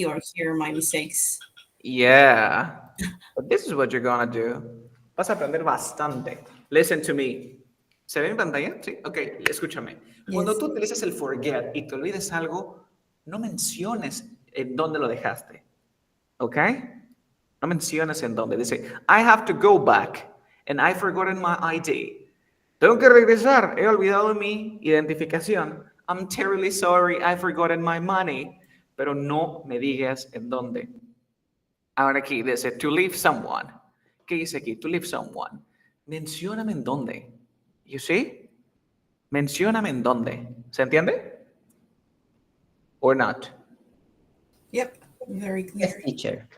or hear my mistakes. Yeah. But this is what you're gonna do. Vas a aprender bastante. Listen to me. ¿Se ve en pantalla? Sí. Ok, escúchame. Cuando Yes. tú utilizas el forget y te olvides algo, no menciones en dónde lo dejaste. ¿Ok? No menciones en dónde. Dice, I have to go back and I forgotten my ID. Tengo que regresar. He olvidado mi identificación. I'm terribly sorry. I forgotten my money. Pero no me digas en dónde. Ahora aquí dice, to leave someone. ¿Qué dice aquí? To leave someone. Mencióname en dónde. You see? Mencióname en dónde. ¿Se entiende? Or not? Yep. Very Yes, clear. teacher.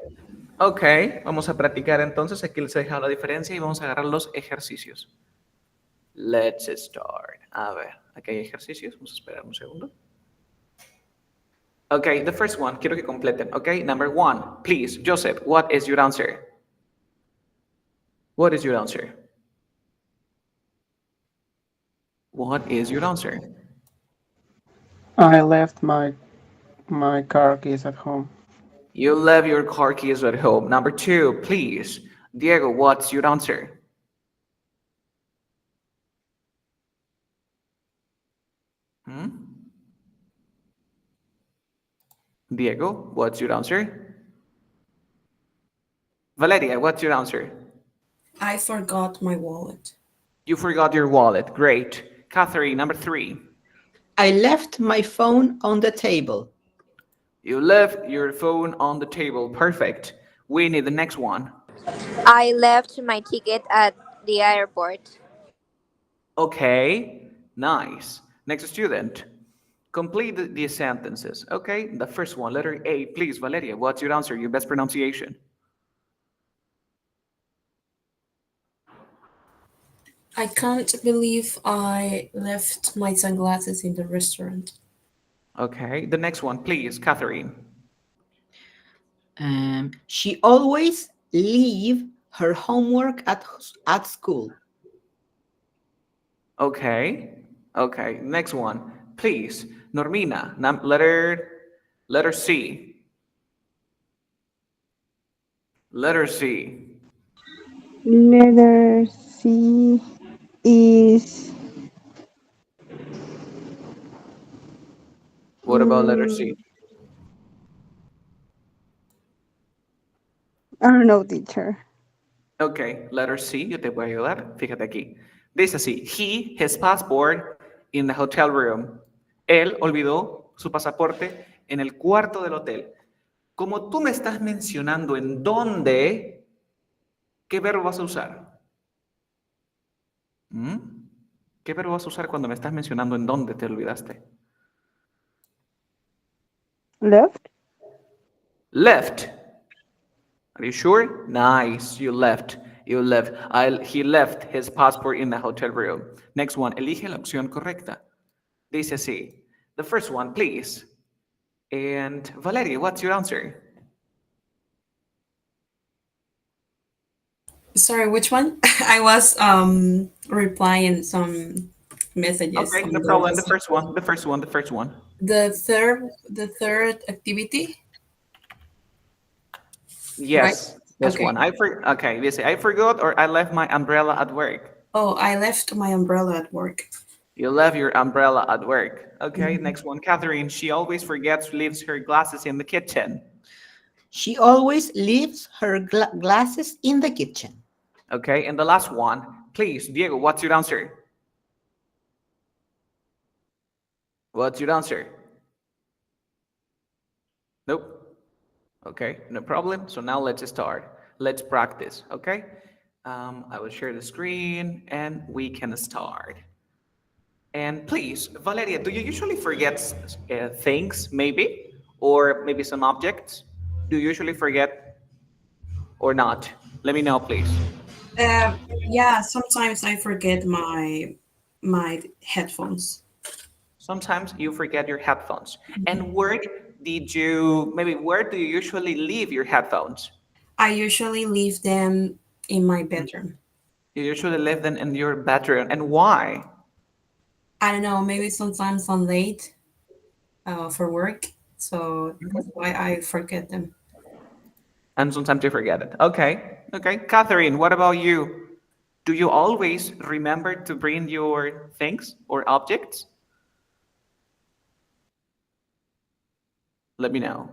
Ok, vamos a practicar entonces. Aquí les he dejado la diferencia y vamos a agarrar los ejercicios. Let's start. A ver, aquí hay ejercicios. Vamos a esperar un segundo. Okay, the first one, quiero que completen. Okay, number one, please, Joseph, what is your answer? What is your answer? What is your answer? I left my car keys at home. You left your car keys at home. Number two, please, Diego, what's your answer? Hmm? Diego, what's your answer? Valeria, what's your answer? I forgot my wallet. You forgot your wallet. Great. Catherine, number three. I left my phone on the table. You left your phone on the table. Perfect. We need the next one. I left my ticket at the airport. Okay, nice. Next student. Complete the sentences. Okay, the first one, letter A. Please, Valeria, what's your answer? Your best pronunciation. I can't believe I left my sunglasses in the restaurant. Okay, the next one, please, Catherine. She always leave her homework at school. Okay, okay, next one, please, Normina, letter C. Letter C. Letter C is What about letter C? I don't know, teacher. Okay, letter C, yo te voy a ayudar. Fíjate aquí. Dice así, his passport in the hotel room. Él olvidó su pasaporte en el cuarto del hotel. Como tú me estás mencionando en dónde, ¿qué verbo vas a usar? ¿Mm? ¿Qué verbo vas a usar cuando me estás mencionando en dónde te olvidaste? Left? Left. Are you sure? Nice. You left. You left. He left his passport in the hotel room. Next one. Elige la opción correcta. Dice así. The first one, please. And Valeria, what's your answer? Sorry, which one? I was replying some messages Okay, on no the problem. The WhatsApp. first one. The first one. The first one. The third activity, right? Yes, this Okay. one. Okay, they say I forgot or I left my umbrella at work. Oh, I left my umbrella at work. You left your umbrella at work. Okay, Mhm. next one. Catherine, she always forgets leaves her glasses in the kitchen. She always leaves her glasses in the kitchen. Okay, and the last one, please, Diego, what's your answer? What's your answer? Nope. Okay, no problem. So now let's start. Let's practice, okay? I will share the screen and we can start. And please, Valeria, do you usually forget things, maybe? Or maybe some objects? Do you usually forget or not? Let me know, please. Yeah, sometimes I forget my headphones. Sometimes you forget your headphones. And where do you usually leave your headphones? I usually leave them in my bedroom. You usually leave them in your bedroom. And why? I don't know, maybe sometimes I'm late for work, So that's why I forget them. And sometimes you forget it. Okay. Okay. Catherine, what about you? Do you always remember to bring your things or objects? Let me know.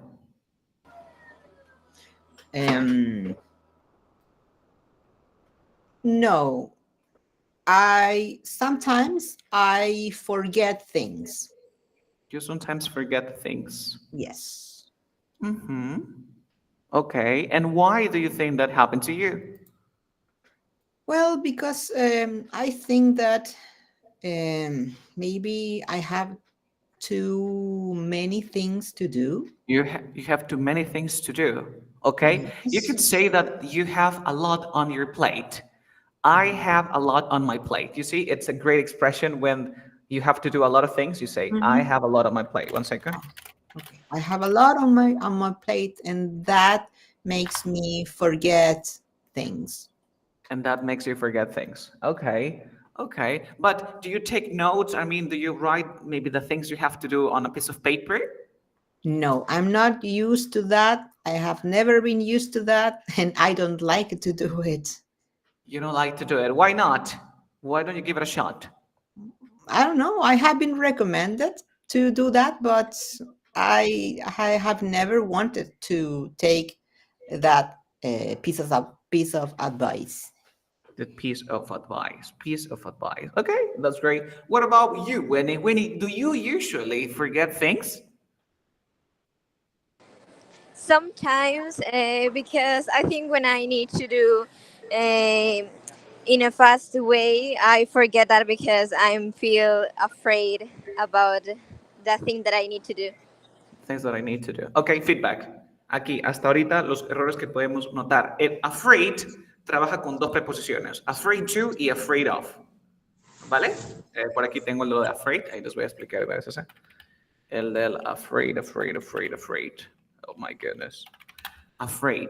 No, sometimes I forget things. You sometimes forget things. Yes. Mm-hmm. Okay. And why do you think that happened to you? Well, because I think that maybe I have too many things to do. You have too many things to do. Okay. You could Yes. say that you have a lot on your plate. I have a lot on my plate. You see, it's a great expression when you have to do a lot of things. You say, I have a lot on my plate. 1 second. Okay. I have a lot on my plate, and that makes me forget things. And that makes you forget things. Okay. Okay. But do you take notes? I mean, do you write maybe the things you have to do on a piece of paper? No, I'm not used to that. I have never been used to that, and I don't like to do it. You don't like to do it. Why not? Why don't you give it a shot? I don't know. I have been recommended to do that, but I have never wanted to take that piece of advice. The piece of advice. Piece of advice. Okay, that's great. What about you, Winnie? Winnie, do you usually forget things? Sometimes, because I think when I need to do in a fast way, I forget that because I feel afraid about the thing that I need to do. Things that I need to do. Okay, feedback. Aquí, hasta ahorita, los errores que podemos notar. El afraid trabaja con dos preposiciones. Afraid to y afraid of. ¿Vale? Por aquí tengo lo de afraid. Ahí les voy a explicar. El del afraid. Oh my goodness. Afraid.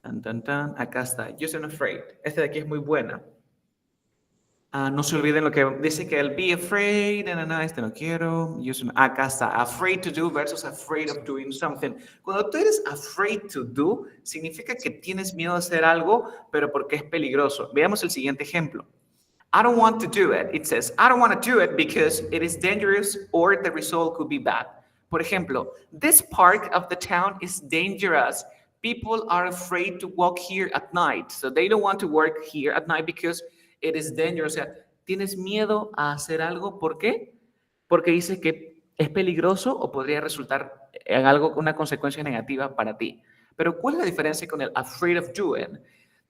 Tan, tan, tan. Acá está. Yo soy afraid. Este de aquí es muy buena. No se olviden lo que dice que el be afraid, este no quiero. Acá está, afraid to do versus afraid of doing something. Cuando tú eres afraid to do, significa que tienes miedo de hacer algo, pero porque es peligroso. Veamos el siguiente ejemplo. I don't want to do it. It says, I don't want to do it because it is dangerous or the result could be bad. Por ejemplo, this part of the town is dangerous. People are afraid to walk here at night. So they don't want to work here at night because it is dangerous. O sea, tienes miedo a hacer algo. ¿Por qué? Porque dices que es peligroso o podría resultar en algo con una consecuencia negativa para ti. Pero ¿cuál es la diferencia con el afraid of doing?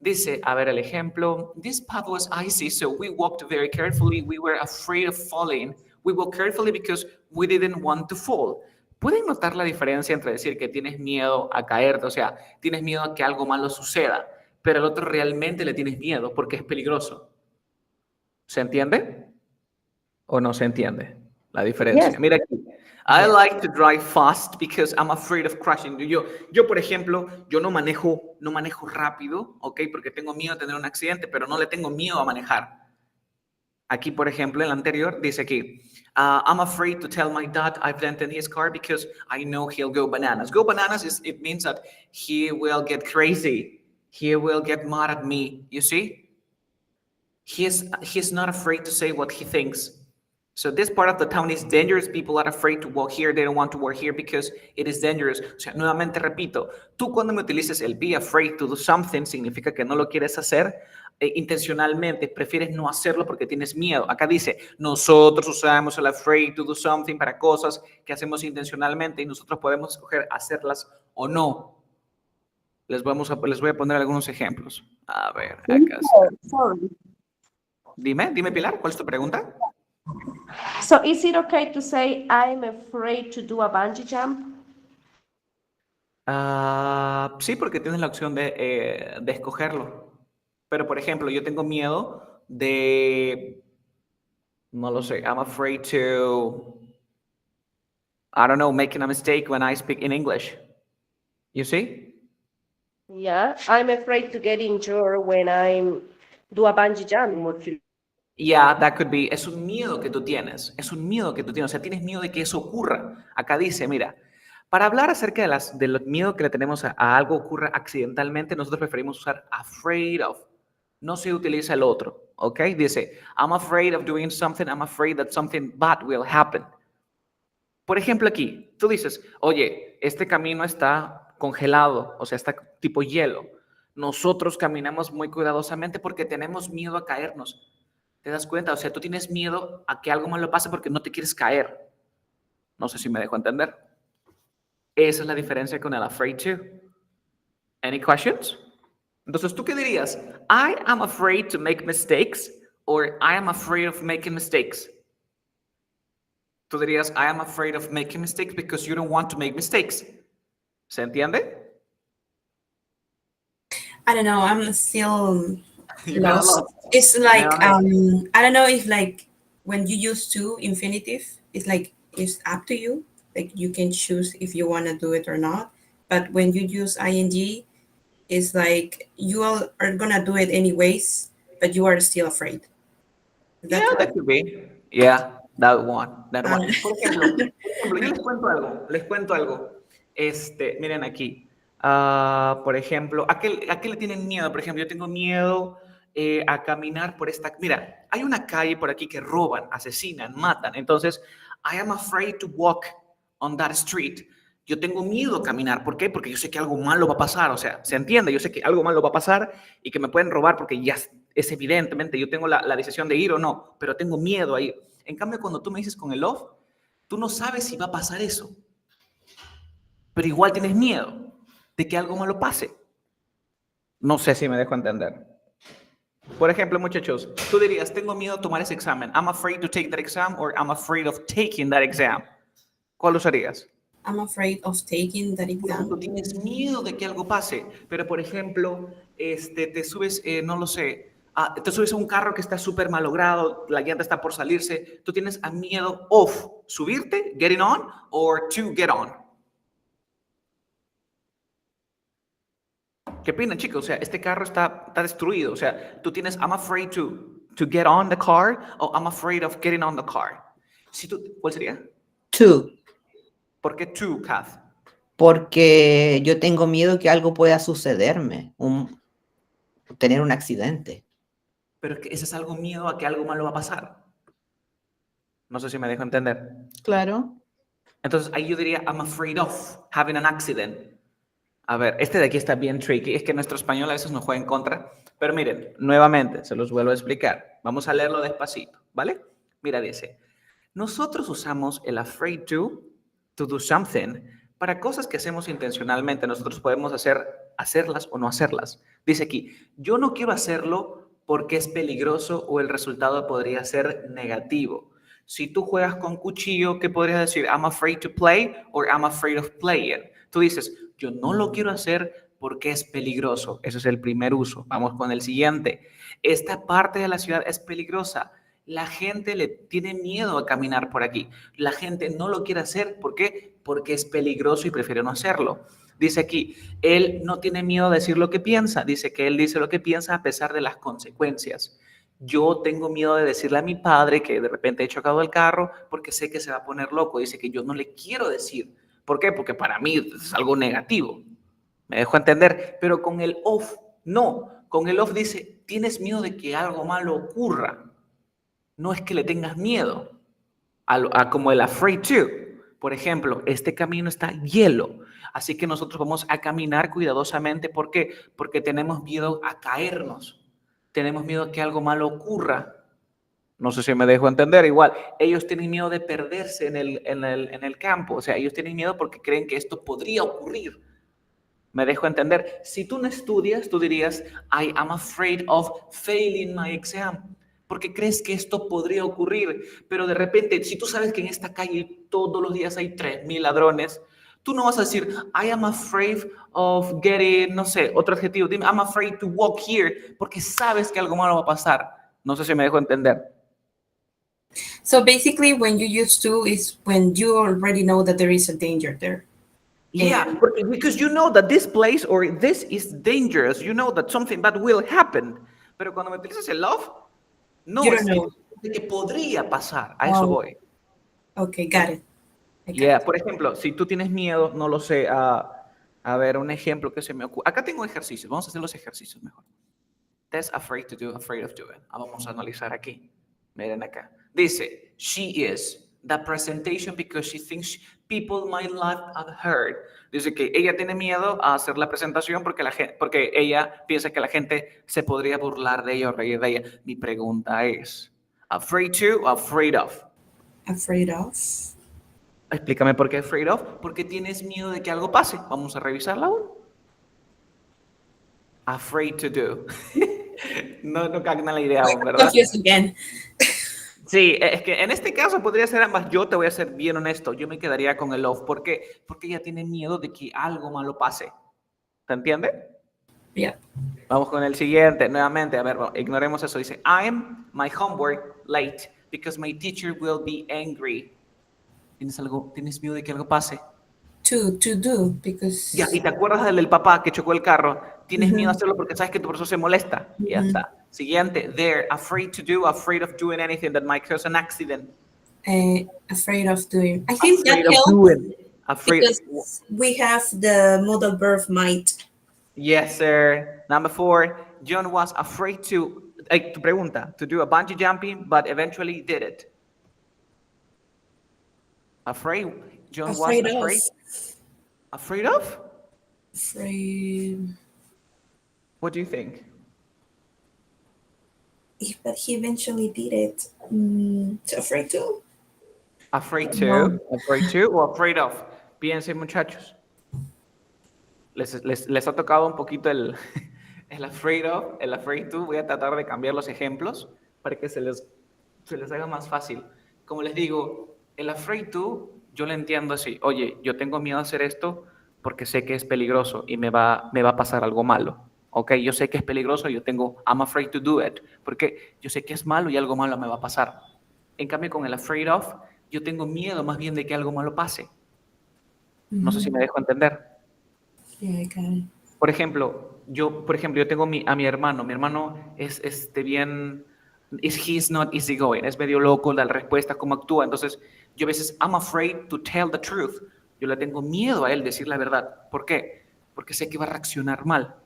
Dice, a ver el ejemplo. This path was icy, so we walked very carefully. We were afraid of falling. We walked carefully because we didn't want to fall. ¿Pueden notar la diferencia entre decir que tienes miedo a caerte? O sea, tienes miedo a que algo malo suceda, pero al otro realmente le tienes miedo porque es peligroso. ¿Se entiende? ¿O no se entiende la diferencia? Yes. Mira aquí. I like to drive fast because I'm afraid of crashing. Yo, por ejemplo, yo no manejo rápido, ¿ok? Porque tengo miedo de tener un accidente, pero no le tengo miedo a manejar. Aquí, por ejemplo, en el anterior, dice aquí, I'm afraid to tell my dad I've dented his car because I know he'll go bananas. Go bananas, it means that he will get crazy. He will get mad at me, you see? He's not afraid to say what he thinks. So this part of the town is dangerous. People are afraid to walk here. They don't want to work here because it is dangerous. O sea, nuevamente repito, tú cuando me utilices el be afraid to do something, significa que no lo quieres hacer intencionalmente, prefieres no hacerlo porque tienes miedo. Acá dice, nosotros usamos el afraid to do something para cosas que hacemos intencionalmente y nosotros podemos escoger hacerlas o no. Les voy a poner algunos ejemplos. A ver, acá está. Sorry. Dime Pilar, ¿cuál es tu pregunta? So is it okay to say I'm afraid to do a bungee jump? Sí, porque tienes la opción de escogerlo. Pero, por ejemplo, yo tengo miedo de, no lo sé, I'm afraid to, I don't know, making a mistake when I speak in English. You see? Yeah, I'm afraid to get injured when I do a bungee jump. Yeah, that could be. Es un miedo que tú tienes. Es un miedo que tú tienes. O sea, tienes miedo de que eso ocurra. Acá dice, mira, Para hablar acerca del miedo que le tenemos a algo ocurra accidentalmente, nosotros preferimos usar afraid of. No se utiliza el otro, ¿ok? Dice, I'm afraid of doing something, I'm afraid that something bad will happen. Por ejemplo, aquí, tú dices, oye, este camino está congelado, o sea, está tipo hielo. Nosotros caminamos muy cuidadosamente porque tenemos miedo a caernos. ¿Te das cuenta? O sea, tú tienes miedo a que algo malo pase porque no te quieres caer. No sé si me dejo entender. Esa es la diferencia con el afraid to. Any questions? Entonces, ¿tú qué dirías? I am afraid to make mistakes or I am afraid of making mistakes. Tú dirías, I am afraid of making mistakes because you don't want to make mistakes. ¿Se entiende? I don't know. I'm still You got lost. lost. It's like No. I don't know if like when you use to infinitive, it's like it's up to you. Like you can choose if you want to do it or not. But when you use ing, it's like you all are gonna do it anyways, but you are still afraid. Is that Yeah, correct? that could be. Yeah, that one. That one. Ah. Por ejemplo, yo les cuento algo. Les cuento algo. Miren aquí. Por ejemplo, ¿a qué le tienen miedo? Por ejemplo, yo tengo miedo a caminar por esta. Mira, hay una calle por aquí que roban, asesinan, matan. Entonces, I am afraid to walk on that street. Yo tengo miedo a caminar. ¿Por qué? Porque yo sé que algo malo va a pasar. O sea, ¿se entiende? Yo sé que algo malo va a pasar y que me pueden robar porque ya es evidentemente, yo tengo la decisión de ir o no, pero tengo miedo a ir. En cambio, cuando tú me dices con el off, tú no sabes si va a pasar eso. Pero igual tienes miedo de que algo malo pase. No sé si me dejo entender. Por ejemplo, muchachos, tú dirías, tengo miedo a tomar ese examen. I'm afraid to take that exam or I'm afraid of taking that exam. ¿Cuál usarías? I'm afraid of taking that exam. Tú tienes miedo de que algo pase, pero por ejemplo, te subes, no lo sé, te subes a un carro que está súper malogrado, la llanta está por salirse, tú tienes a miedo of subirte, getting on, or to get on. ¿Qué opinan, chicos? O sea, este carro está destruido. O sea, tú tienes, I'm afraid to get on the car, o I'm afraid of getting on the car. ¿Cuál sería? To, ¿Por qué to, Kath? porque yo tengo miedo que algo pueda sucederme, tener un accidente. Pero que ese es algo miedo a que algo malo va a pasar. No sé si me dejo entender. Claro. Entonces ahí yo diría, I'm afraid of having an accident. A ver, este de aquí está bien tricky. Es que nuestro español a veces nos juega en contra. Pero miren, nuevamente, se los vuelvo a explicar. Vamos a leerlo despacito, ¿vale? Mira, dice, nosotros usamos el afraid to do something para cosas que hacemos intencionalmente. Nosotros podemos hacerlas o no hacerlas. Dice aquí, yo no quiero hacerlo porque es peligroso o el resultado podría ser negativo. Si tú juegas con cuchillo, ¿qué podrías decir? I'm afraid to play or I'm afraid of playing. Tú dices, yo no lo quiero hacer porque es peligroso. Ese es el primer uso. Vamos con el siguiente. Esta parte de la ciudad es peligrosa. La gente le tiene miedo a caminar por aquí. La gente no lo quiere hacer. ¿Por qué? Porque es peligroso y prefiere no hacerlo. Dice aquí, él no tiene miedo a decir lo que piensa. Dice que él dice lo que piensa a pesar de las consecuencias. Yo tengo miedo de decirle a mi padre que de repente he chocado el carro porque sé que se va a poner loco. Dice que yo no le quiero decir. ¿Por qué? Porque para mí es algo negativo. Me dejo entender. Pero con el off, no. Con el off dice, tienes miedo de que algo malo ocurra. No es que le tengas miedo, como el afraid to. Por ejemplo, este camino está hielo, así que nosotros vamos a caminar cuidadosamente. ¿Por qué? Porque tenemos miedo a caernos, tenemos miedo a que algo malo ocurra. No sé si me dejo entender. Igual, ellos tienen miedo de perderse en el campo, o sea, ellos tienen miedo porque creen que esto podría ocurrir. Me dejo entender. Si tú no estudias, tú dirías, I am afraid of failing my exam. Porque crees que esto podría ocurrir, pero de repente, si tú sabes que en esta calle todos los días hay 3,000 ladrones, tú no vas a decir, I am afraid of getting, no sé, otro adjetivo, dime, I'm afraid to walk here, porque sabes que algo malo va a pasar. No sé si me dejo entender. So basically, when you use to is when you already know that there is a danger there. Yeah, because you know that this place or this is dangerous, you know that something bad will happen. Pero cuando me utilizas el love, no, You es don't know. que podría pasar. A eso voy. Okay, got it. I Yeah, got por ejemplo, si tú tienes miedo, no lo sé, a ver, un ejemplo que se me ocurre. Acá tengo ejercicios, vamos a hacer los ejercicios mejor. That's afraid to do, afraid of doing. Vamos a analizar aquí. Miren acá. Dice, she is the presentation because she thinks people might laugh at her. Dice que ella tiene miedo a hacer la presentación porque, porque ella piensa que la gente se podría burlar de ella o reír de ella. Mi pregunta es, afraid to o afraid of? afraid of. Explícame por qué afraid of. Porque tienes miedo de que algo pase. Vamos a revisarla aún. Afraid to do. No captan la idea aún, ¿verdad? Confused again. Sí, es que en este caso podría ser ambas. Yo te voy a ser bien honesto. Yo me quedaría con el of. ¿Por qué? Porque ella tiene miedo de que algo malo pase. ¿Se entiende? Yeah. Vamos con el siguiente. Nuevamente, a ver, ignoremos eso. Dice, I am my homework late because my teacher will be angry. ¿Tienes miedo de que algo pase? To do, because Ya, y te acuerdas del papá que chocó el carro. Tienes Ujú. miedo a hacerlo porque sabes que tu profesor se molesta. Y ya Ujú. está. Siguiente, they're afraid to do, afraid of doing anything that might cause an accident. Afraid of doing. I think Afraid that of helps doing. Afraid. because we have the modal verb might. Yes, sir. Number 4, John was afraid to, tu pregunta, to do a bungee jumping, but eventually did it. Afraid. John Afraid was of. afraid. Afraid of? Afraid. What do you think? But he eventually did it. So afraid to. Afraid to, No. afraid to, o afraid of. Piensen, muchachos. Les ha tocado un poquito el afraid of, el afraid to. Voy a tratar de cambiar los ejemplos para que se les haga más fácil. Como les digo, el afraid to, yo lo entiendo así. Oye, yo tengo miedo a hacer esto porque sé que es peligroso y me va a pasar algo malo. Ok, yo sé que es peligroso, I'm afraid to do it, porque yo sé que es malo y algo malo me va a pasar. En cambio, con el afraid of, yo tengo miedo más bien de que algo malo pase. No sé si me dejo entender. Yeah, I got it. Por ejemplo, yo tengo a mi hermano. Mi hermano es he's not easygoing, es medio loco, la respuesta, cómo actúa. Entonces, yo a veces, I'm afraid to tell the truth. Yo le tengo miedo a él decir la verdad. ¿Por qué? Porque sé que va a reaccionar mal.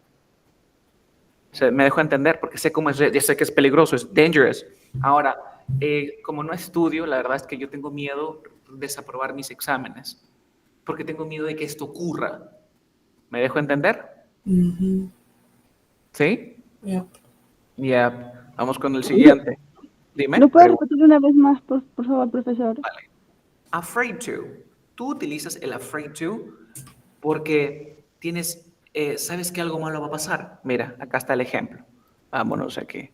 O sea, me dejo entender, porque sé cómo es, ya sé que es peligroso, es dangerous. Ahora, como no estudio, la verdad es que yo tengo miedo de desaprobar mis exámenes, porque tengo miedo de que esto ocurra. ¿Me dejo entender? Mm-hmm. ¿Sí? Yep. Ya, vamos con el siguiente. Dime. ¿Lo puede repetir una vez más, por favor, profesor? Vale. Afraid to. Tú utilizas el afraid to porque sabes que algo malo va a pasar. Mira, acá está el ejemplo. Vámonos aquí.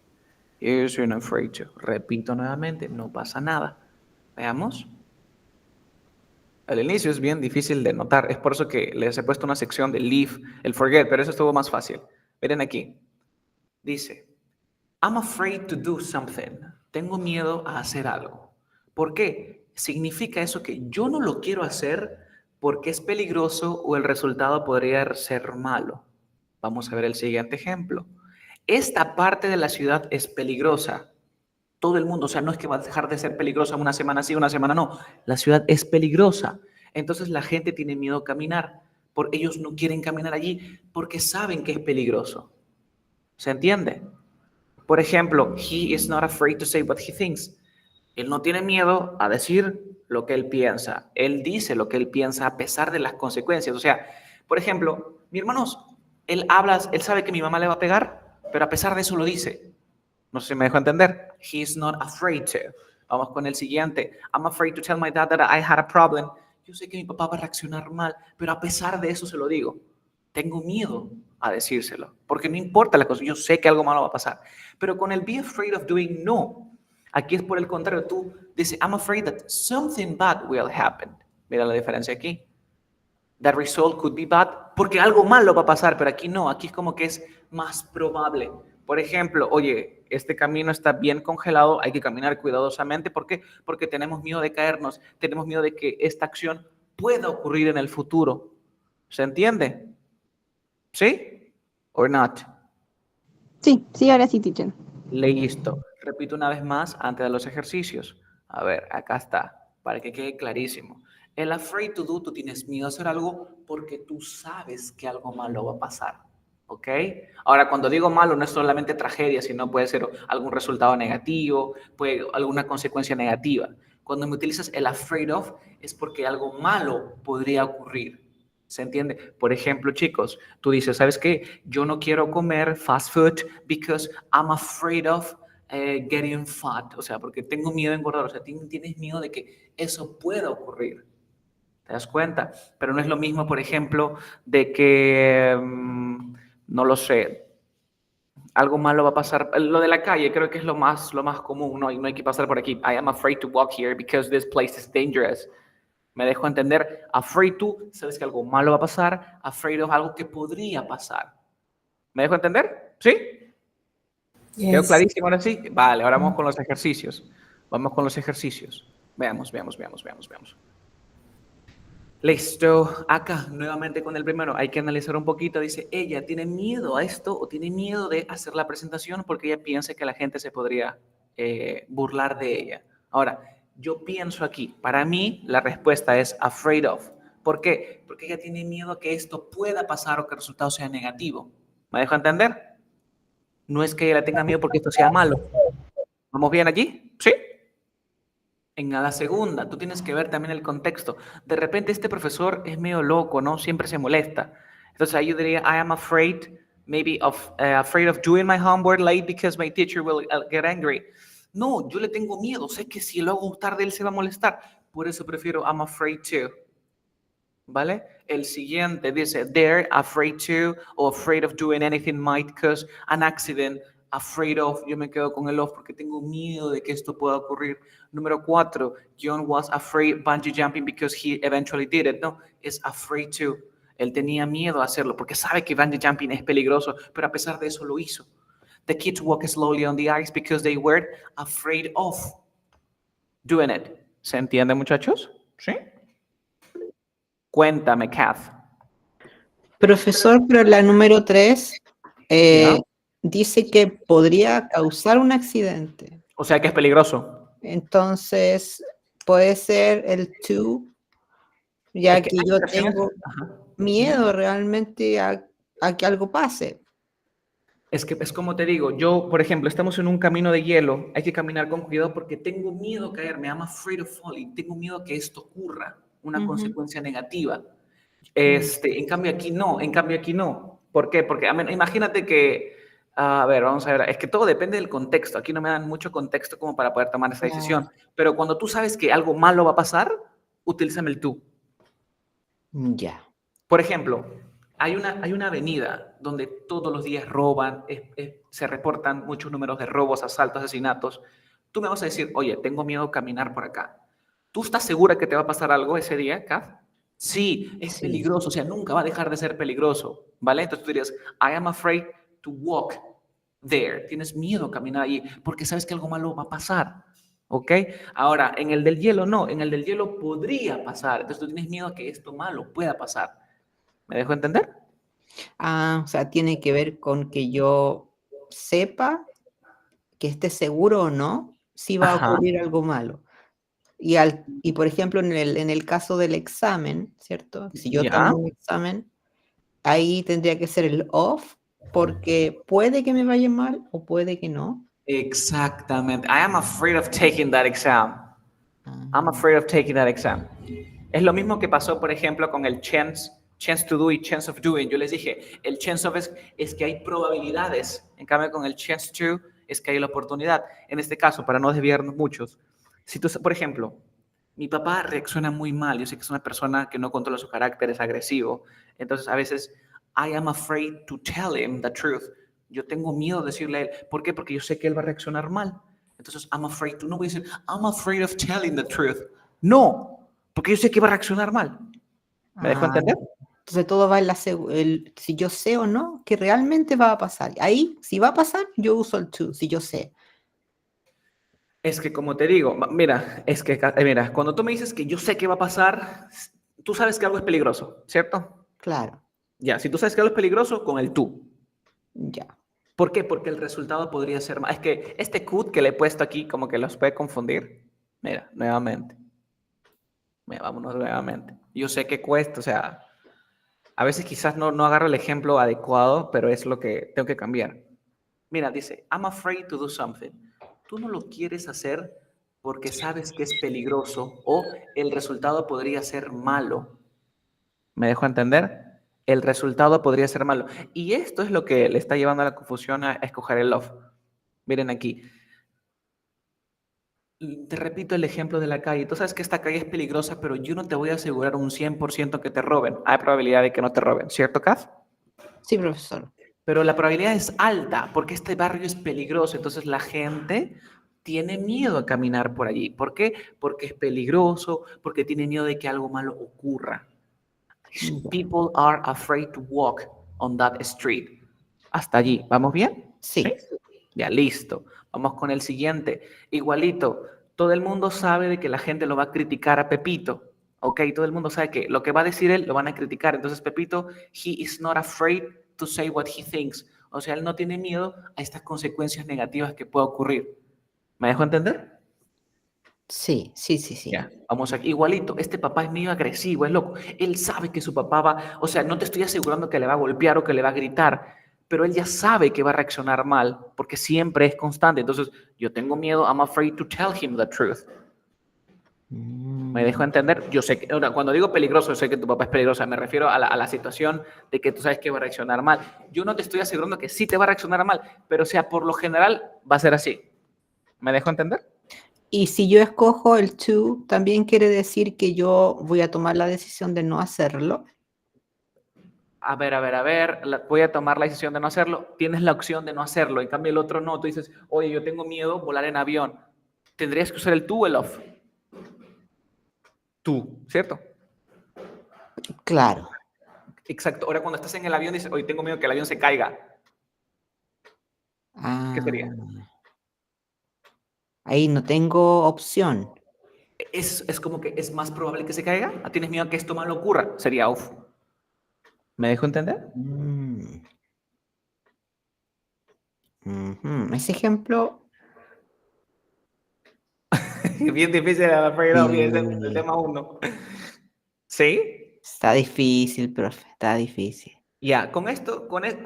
Here's an afraid to. Repito nuevamente, no pasa nada. Veamos. Al inicio es bien difícil de notar. Es por eso que les he puesto una sección de leave, el forget, pero eso estuvo más fácil. Miren aquí. Dice, I'm afraid to do something. Tengo miedo a hacer algo. ¿Por qué? Significa eso que yo no lo quiero hacer porque es peligroso o el resultado podría ser malo. Vamos a ver el siguiente ejemplo. Esta parte de la ciudad es peligrosa. Todo el mundo, o sea, no es que va a dejar de ser peligrosa una semana sí, una semana no. La ciudad es peligrosa. Entonces la gente tiene miedo a caminar. Ellos no quieren caminar allí porque saben que es peligroso. ¿Se entiende? Por ejemplo, he is not afraid to say what he thinks. Él no tiene miedo a decir lo que él piensa. Él dice lo que él piensa a pesar de las consecuencias. O sea, por ejemplo, mi hermano, él sabe que mi mamá le va a pegar, pero a pesar de eso lo dice. No sé si me dejo entender. He is not afraid to. Vamos con el siguiente. I'm afraid to tell my dad that I had a problem. Yo sé que mi papá va a reaccionar mal, pero a pesar de eso se lo digo. Tengo miedo a decírselo, porque no importa la cosa, yo sé que algo malo va a pasar. Pero con el be afraid of doing, no. Aquí es por el contrario, tú dices, I'm afraid that something bad will happen. Mira la diferencia aquí. That result could be bad, porque algo malo va a pasar, pero aquí no, aquí es como que es más probable. Por ejemplo, oye, este camino está bien congelado, hay que caminar cuidadosamente. ¿Por qué? Porque tenemos miedo de caernos, tenemos miedo de que esta acción pueda ocurrir en el futuro. ¿Se entiende? ¿Sí? ¿O not? Sí, ahora sí, teacher. Listo. Repito una vez más antes de los ejercicios. A ver, acá está, para que quede clarísimo. El afraid to do, tú tienes miedo a hacer algo porque tú sabes que algo malo va a pasar. ¿Ok? Ahora, cuando digo malo, no es solamente tragedia, sino puede ser algún resultado negativo, puede alguna consecuencia negativa. Cuando me utilizas el afraid of, es porque algo malo podría ocurrir. ¿Se entiende? Por ejemplo, chicos, tú dices, ¿sabes qué? Yo no quiero comer fast food because I'm afraid of getting fat. O sea, porque tengo miedo de engordar. O sea, tienes miedo de que eso pueda ocurrir. ¿Te das cuenta? Pero no es lo mismo, por ejemplo, de que, no lo sé, algo malo va a pasar. Lo de la calle creo que es lo más común, ¿no? Y no hay que pasar por aquí. I am afraid to walk here because this place is dangerous. Me dejo entender. Afraid to, sabes que algo malo va a pasar. Afraid of, algo que podría pasar. ¿Me dejo entender? ¿Sí? ¿Quedó Yes. clarísimo ahora sí? Vale, ahora vamos con los ejercicios. Vamos con los ejercicios. Veamos. Listo. Acá, nuevamente con el primero, hay que analizar un poquito. Dice, ella tiene miedo a esto o tiene miedo de hacer la presentación porque ella piensa que la gente se podría burlar de ella. Ahora, yo pienso aquí, para mí la respuesta es afraid of. ¿Por qué? Porque ella tiene miedo a que esto pueda pasar o que el resultado sea negativo. ¿Me dejo entender? No es que ella tenga miedo porque esto sea malo. ¿Vamos bien allí? ¿Sí? En la segunda, tú tienes que ver también el contexto. De repente este profesor es medio loco, ¿no? Siempre se molesta. Entonces ahí yo diría, I am afraid, maybe afraid of doing my homework late because my teacher will get angry. No, yo le tengo miedo. Sé que si lo hago tarde él se va a molestar. Por eso prefiero I'm afraid to. ¿Vale? El siguiente dice, they're afraid to o afraid of doing anything might cause an accident. Afraid of, yo me quedo con el of porque tengo miedo de que esto pueda ocurrir. Número 4, John was afraid bungee jumping because he eventually did it. No, es afraid to. Él tenía miedo a hacerlo porque sabe que bungee jumping es peligroso, pero a pesar de eso lo hizo. The kids walk slowly on the ice because they were afraid of doing it. ¿Se entiende, muchachos? ¿Sí? Cuéntame, Kath. Profesor, pero la número 3 ¿Ya? dice que podría causar un accidente. O sea que es peligroso. Entonces, puede ser el to, ya Es que que hay yo ocasiones- tengo Ajá. miedo realmente a que algo pase. Es que es como te digo, yo, por ejemplo, estamos en un camino de hielo, hay que caminar con cuidado porque tengo miedo a caerme, I'm afraid of falling, tengo miedo a que esto ocurra, una Ujú. consecuencia negativa. En cambio aquí no. ¿Por qué? Porque imagínate que, a ver, vamos a ver, es que todo depende del contexto, aquí no me dan mucho contexto como para poder tomar esa decisión, pero cuando tú sabes que algo malo va a pasar, utilízame el tú. Ya. Por ejemplo, hay una avenida donde todos los días roban, se reportan muchos números de robos, asaltos, asesinatos. Tú me vas a decir, oye, tengo miedo de caminar por acá. ¿Tú estás segura que te va a pasar algo ese día, Kath? Sí, es Sí. peligroso, o sea, nunca va a dejar de ser peligroso, ¿vale? Entonces tú dirías, I am afraid to walk there. Tienes miedo a caminar allí porque sabes que algo malo va a pasar, ¿ok? Ahora, en el del hielo no, en el del hielo podría pasar, entonces tú tienes miedo a que esto malo pueda pasar. ¿Me dejo entender? O sea, tiene que ver con que yo sepa, que esté seguro o no, si va a Ajá. ocurrir algo malo. Y por ejemplo, en el caso del examen, ¿cierto? Si yo Ya. tengo un examen, ahí tendría que ser el off, porque puede que me vaya mal o puede que no. Exactamente. I am afraid of taking that exam. I'm Ah, afraid of taking that exam. Es lo mismo que pasó, por ejemplo, con el chance to do y chance of doing. Yo les dije, el chance of es que hay probabilidades. En cambio, con el chance to es que hay la oportunidad. En este caso, para no desviarnos muchos. Si tú, por ejemplo, mi papá reacciona muy mal. Yo sé que es una persona que no controla su carácter, es agresivo. Entonces, a veces, I am afraid to tell him the truth. Yo tengo miedo de decirle a él. ¿Por qué? Porque yo sé que él va a reaccionar mal. Entonces, I'm afraid to. No voy a decir, I'm afraid of telling the truth. No, porque yo sé que va a reaccionar mal. ¿Me dejo entender? Entonces todo va en si yo sé o no que realmente va a pasar. Ahí, si va a pasar, yo uso el to, si yo sé. Es que como te digo, mira, mira, cuando tú me dices que yo sé que va a pasar, tú sabes que algo es peligroso, ¿cierto? Claro, Ya, si tú sabes que algo es peligroso, con el tú. ya. ¿Por qué? Porque el resultado podría ser mal. Es que este could que le he puesto aquí como que los puede confundir. Mira, nuevamente. Mira, vámonos nuevamente. Yo sé que cuesta, o sea, a veces quizás no agarro el ejemplo adecuado, pero es lo que tengo que cambiar. Mira, dice, I'm afraid to do something. Tú no lo quieres hacer porque sabes que es peligroso o el resultado podría ser malo. ¿Me dejo entender? El resultado podría ser malo. Y esto es lo que le está llevando a la confusión a escoger el love. Miren aquí. Te repito el ejemplo de la calle. Tú sabes que esta calle es peligrosa, pero yo no te voy a asegurar un 100% que te roben. Hay probabilidad de que no te roben, ¿cierto, Kath? Sí, profesor. Pero la probabilidad es alta porque este barrio es peligroso. Entonces la gente tiene miedo a caminar por allí. ¿Por qué? Porque es peligroso, porque tiene miedo de que algo malo ocurra. Ya. People are afraid to walk on that street. Hasta allí. ¿Vamos bien? Sí. Ya, listo. Vamos con el siguiente. Igualito. Todo el mundo sabe de que la gente lo va a criticar a Pepito. Ok, todo el mundo sabe que lo que va a decir él lo van a criticar. Entonces, Pepito, he is not afraid to say what he thinks. O sea, él no tiene miedo a estas consecuencias negativas que pueda ocurrir. ¿Me dejo entender? Sí, sí, sí, sí. Ya, vamos aquí. Igualito, este papá es medio agresivo, es loco. Él sabe que su papá va, o sea, no te estoy asegurando que le va a golpear o que le va a gritar, pero él ya sabe que va a reaccionar mal porque siempre es constante. Entonces, yo tengo miedo, I'm afraid to tell him the truth. ¿Me dejo entender? Yo sé que, ahora, cuando digo peligroso, sé que tu papá es peligroso. Me refiero a la situación de que tú sabes que va a reaccionar mal. Yo no te estoy asegurando que sí te va a reaccionar mal, pero o sea, por lo general va a ser así. ¿Me dejo entender? Y si yo escojo el to, también quiere decir que yo voy a tomar la decisión de no hacerlo. A ver, voy a tomar la decisión de no hacerlo. Tienes la opción de no hacerlo. En cambio, el otro no. Tú dices, oye, yo tengo miedo volar en avión. Tendrías que usar el tú o el off. Tú, ¿cierto? Claro. Exacto. Ahora, cuando estás en el avión, dices, oye, tengo miedo que el avión se caiga. Ah, ¿Qué sería? ahí no tengo opción. Es como que es más probable que se caiga. ¿Tienes miedo a que esto malo ocurra? Sería off. ¿Me dejo entender? Mm. Ujú. Ese ejemplo, Bien difícil el afraid of, y es el sí, tema uno. ¿Sí? está difícil, profe, está difícil. Ya,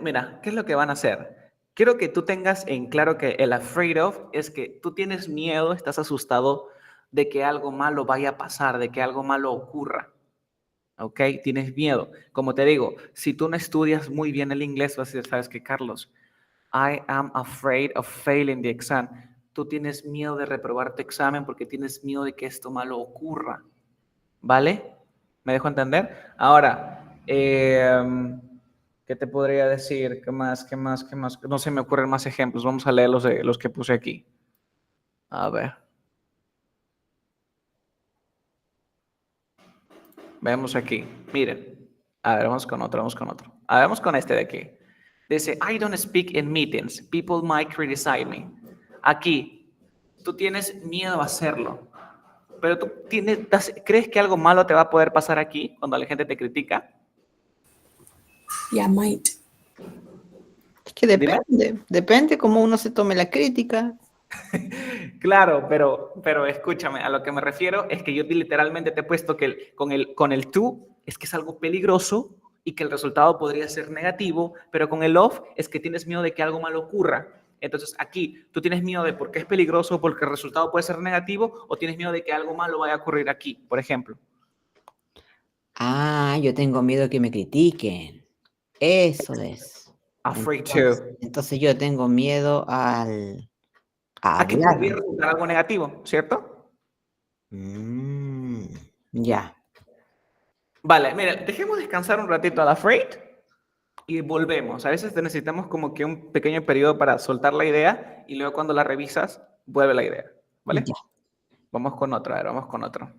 mira, ¿qué es lo que van a hacer? Quiero que tú tengas en claro que el afraid of es que tú tienes miedo, estás asustado de que algo malo vaya a pasar, de que algo malo ocurra. ¿Ok? Tienes miedo. Como te digo, si tú no estudias muy bien el inglés, vas a decir, ¿sabes qué, Carlos? I am afraid of failing the exam. Tú tienes miedo de reprobar tu examen porque tienes miedo de que esto malo ocurra. ¿Vale? ¿Me dejo entender? Ahora, ¿qué te podría decir? ¿Qué más? ¿Qué más? ¿Qué más? No se me ocurren más ejemplos. Vamos a leer los que puse aquí. A ver. Vemos aquí. Miren. A ver, vamos con otro, vamos con otro. A ver, vamos con este de aquí. Dice, I don't speak in meetings. People might criticize me. Aquí, tú tienes miedo a hacerlo. Pero tú ¿crees que algo malo te va a poder pasar aquí cuando la gente te critica? Yeah, might. Es que Dime. depende cómo uno se tome la crítica. Claro, pero escúchame, a lo que me refiero es que yo literalmente te he puesto que con el tú es que es algo peligroso y que el resultado podría ser negativo, pero con el off es que tienes miedo de que algo malo ocurra. Entonces aquí tú tienes miedo de por qué es peligroso, porque el resultado puede ser negativo, o tienes miedo de que algo malo vaya a ocurrir aquí, por ejemplo. Ah, yo tengo miedo que me critiquen. Eso es. Afraid to. Entonces yo tengo miedo a Aquí podría hablar. resultar algo negativo, ¿cierto? Ya. Vale, mira, dejemos descansar un ratito a la afraid y volvemos. A veces necesitamos como que un pequeño periodo para soltar la idea y luego cuando la revisas, vuelve la idea. ¿Vale? Ya. Vamos con otro, a ver, vamos con otro.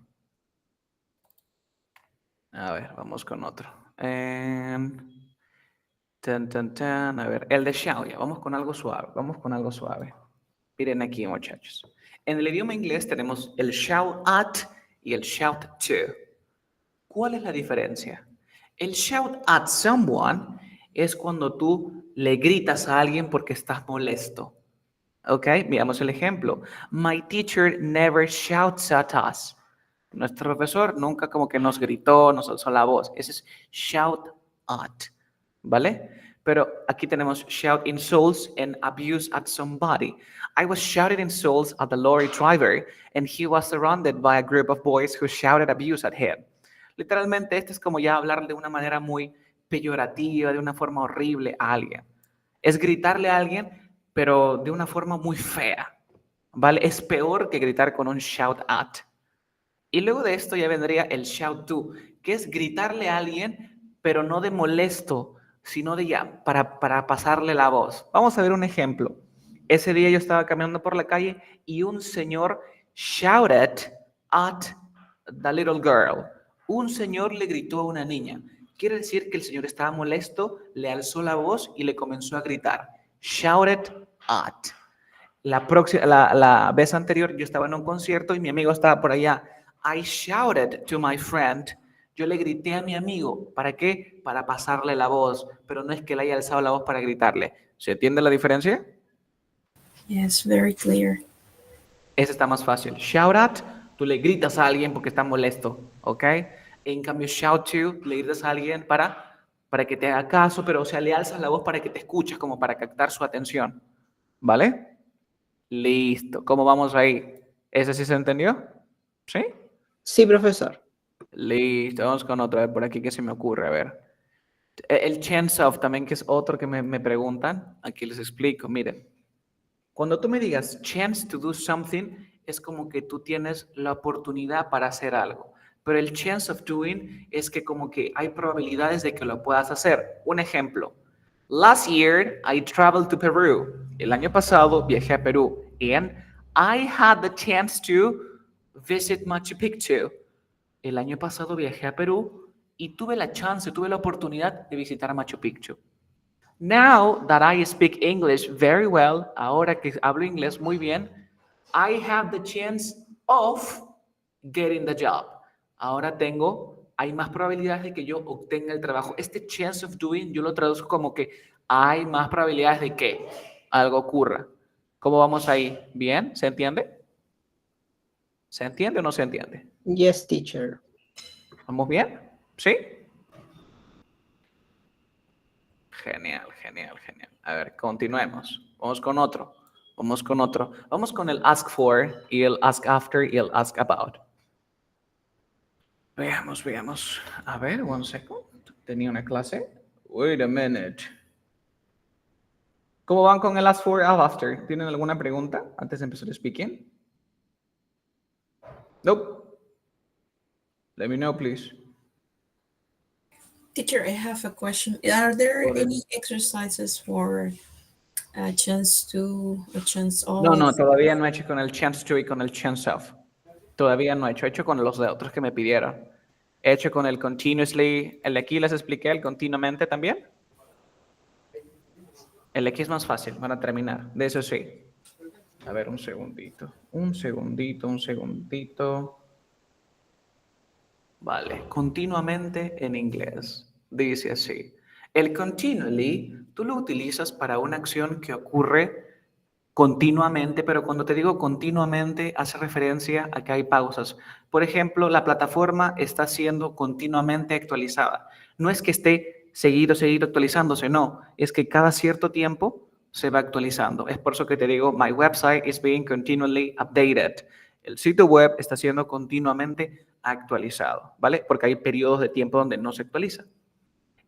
A ver, vamos con otro. A ver, el de shout, ya, vamos con algo suave, vamos con algo suave. Miren aquí, muchachos. En el idioma inglés tenemos el shout at y el shout to. ¿Cuál es la diferencia? El shout at someone es cuando tú le gritas a alguien porque estás molesto. ¿Ok? Veamos el ejemplo. My teacher never shouts at us. Nuestro profesor nunca como que nos gritó, nos alzó la voz. Ese es shout at, ¿vale? Pero aquí tenemos shout insults and abuse at somebody. I was shouting insults at the lorry driver and he was surrounded by a group of boys who shouted abuse at him. Literalmente, este es como ya hablar de una manera muy peyorativa, de una forma horrible a alguien. Es gritarle a alguien, pero de una forma muy fea, ¿vale? Es peor que gritar con un shout at. Y luego de esto ya vendría el shout to, que es gritarle a alguien, pero no de molesto, sino de ya, para pasarle la voz. Vamos a ver un ejemplo. Ese día yo estaba caminando por la calle y un señor shouted at the little girl. Un señor le gritó a una niña. Quiere decir que el señor estaba molesto, le alzó la voz y le comenzó a gritar. Shouted at. La vez anterior yo estaba en un concierto y mi amigo estaba por allá. I shouted to my friend. Yo le grité a mi amigo. ¿Para qué? Para pasarle la voz. Pero no es que le haya alzado la voz para gritarle. ¿Se entiende la diferencia? Yes, very clear. Ese está más fácil. Shout at, tú le gritas a alguien porque está molesto, ¿ok? En cambio, shout to, le gritas a alguien para que te haga caso, pero o sea, le alzas la voz para que te escuches, como para captar su atención. ¿Vale? Listo. ¿Cómo vamos ahí? ¿Ese sí se entendió? ¿Sí? Sí, profesor. Listo. Vamos con otro. A ver, por aquí, ¿qué se me ocurre? A ver. El chance of también, que es otro que me preguntan. Aquí les explico. Miren. Cuando tú me digas chance to do something, es como que tú tienes la oportunidad para hacer algo. Pero el chance of doing es que como que hay probabilidades de que lo puedas hacer. Un ejemplo. Last year, I traveled to Peru. El año pasado viajé a Perú. And I had the chance to visit Machu Picchu. El año pasado viajé a Perú y tuve la chance, tuve la oportunidad de visitar Machu Picchu. Now that I speak English very well, ahora que hablo inglés muy bien, I have the chance of getting the job. Ahora hay más probabilidades de que yo obtenga el trabajo. Este chance of doing yo lo traduzco como que hay más probabilidades de que algo ocurra. ¿Cómo vamos ahí? ¿Bien? ¿Se entiende? ¿Se entiende o no se entiende? Yes, teacher. ¿Vamos bien? ¿Sí? Genial, genial, genial. A ver, continuemos. Vamos con otro. Vamos con el ask for y el ask after y el ask about. Veamos. A ver, one second. Tenía una clase. Wait a minute. ¿Cómo van con el ask for y after? ¿Tienen alguna pregunta antes de empezar el speaking? Nope. Let me know, please. Teacher, I have a question. Are there any exercises for a chance to, a chance of? No, todavía no he hecho con el chance to y con el chance of. Todavía no he hecho con los de otros que me pidieron. He hecho con el continuously. El de aquí les expliqué el continuamente también. El de aquí es más fácil, van a terminar. De eso sí. A ver, un segundito. Vale, continuamente en inglés. Dice así. El continually, tú lo utilizas para una acción que ocurre continuamente, pero cuando te digo continuamente, hace referencia a que hay pausas. Por ejemplo, la plataforma está siendo continuamente actualizada. No es que esté seguido actualizándose, no. Es que cada cierto tiempo se va actualizando. Es por eso que te digo, my website is being continually updated. El sitio web está siendo continuamente actualizado, ¿vale? Porque hay periodos de tiempo donde no se actualiza.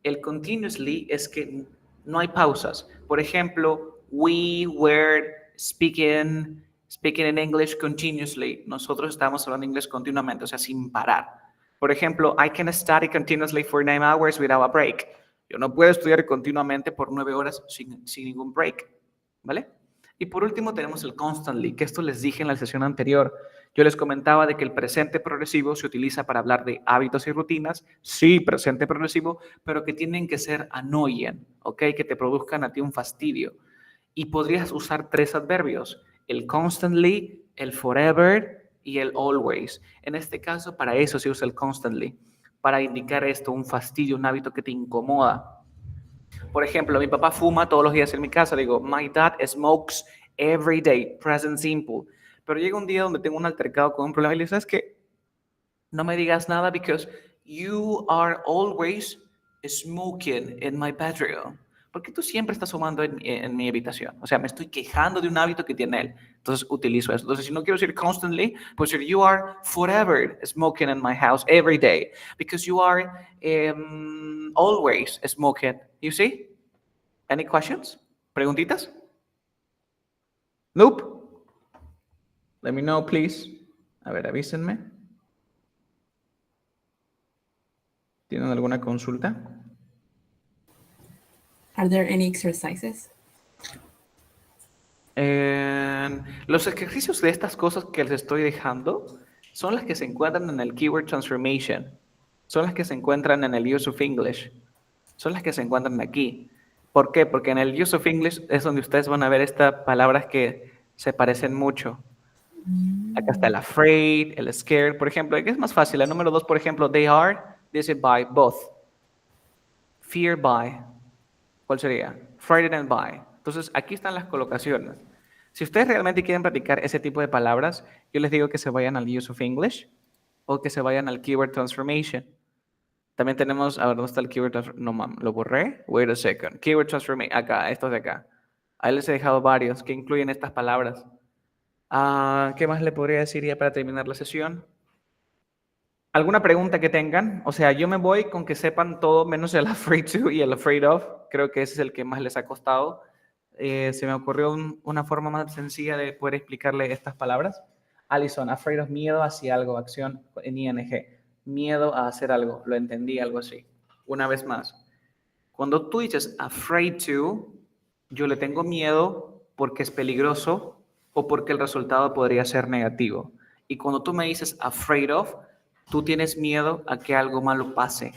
El continuously es que no hay pausas. Por ejemplo, we were speaking in English continuously. Nosotros estamos hablando inglés continuamente, o sea, sin parar. Por ejemplo, I can study continuously for 9 hours without a break. Yo no puedo estudiar continuamente por 9 horas sin ningún break, ¿vale? Y por último tenemos el constantly, que esto les dije en la sesión anterior. Yo les comentaba de que el presente progresivo se utiliza para hablar de hábitos y rutinas. Sí, presente progresivo, pero que tienen que ser annoying, ¿ok? Que te produzcan a ti un fastidio. Y podrías usar 3 adverbios, el constantly, el forever y el always. En este caso, para eso se usa el constantly, para indicar esto, un fastidio, un hábito que te incomoda. Por ejemplo, mi papá fuma todos los días en mi casa. Digo, my dad smokes every day, present simple. Pero llega un día donde tengo un altercado con un problema y le digo, ¿sabes qué? No me digas nada because you are always smoking in my bedroom. Porque tú siempre estás fumando en mi habitación. O sea, me estoy quejando de un hábito que tiene él. Entonces utilizo eso. Entonces, si no quiero decir constantly, pues decir you are forever smoking in my house every day. Because you are always smoking. You see? Any questions? ¿Preguntitas? Nope. Let me know, please. A ver, avísenme. ¿Tienen alguna consulta? Are there any exercises? Los ejercicios de estas cosas que les estoy dejando son las que se encuentran en el Keyword Transformation. Son las que se encuentran en el Use of English. Son las que se encuentran aquí. ¿Por qué? Porque en el Use of English es donde ustedes van a ver estas palabras que se parecen mucho. Acá está el afraid, el scared, por ejemplo. ¿Qué es más fácil? El número 2, por ejemplo, they are, dice by, both. Fear by. ¿Cuál sería? Frightened by. Entonces, aquí están las colocaciones. Si ustedes realmente quieren practicar ese tipo de palabras, yo les digo que se vayan al Use of English o que se vayan al Keyword Transformation. También tenemos, a ver, ¿dónde está el Keyword Transformation? No, mam, lo borré. Wait a second. Keyword Transformation, acá, estos de acá. Ahí les he dejado varios que incluyen estas palabras. ¿Qué más le podría decir ya para terminar la sesión? ¿Alguna pregunta que tengan? O sea, yo me voy con que sepan todo menos el afraid to y el afraid of. Creo que ese es el que más les ha costado. Se me ocurrió una forma más sencilla de poder explicarle estas palabras. Alison, afraid of, miedo hacia algo, acción en ing. Miedo a hacer algo, lo entendí, algo así. Una vez más, cuando tú dices afraid to, yo le tengo miedo porque es peligroso o porque el resultado podría ser negativo. Y cuando tú me dices afraid of, tú tienes miedo a que algo malo pase.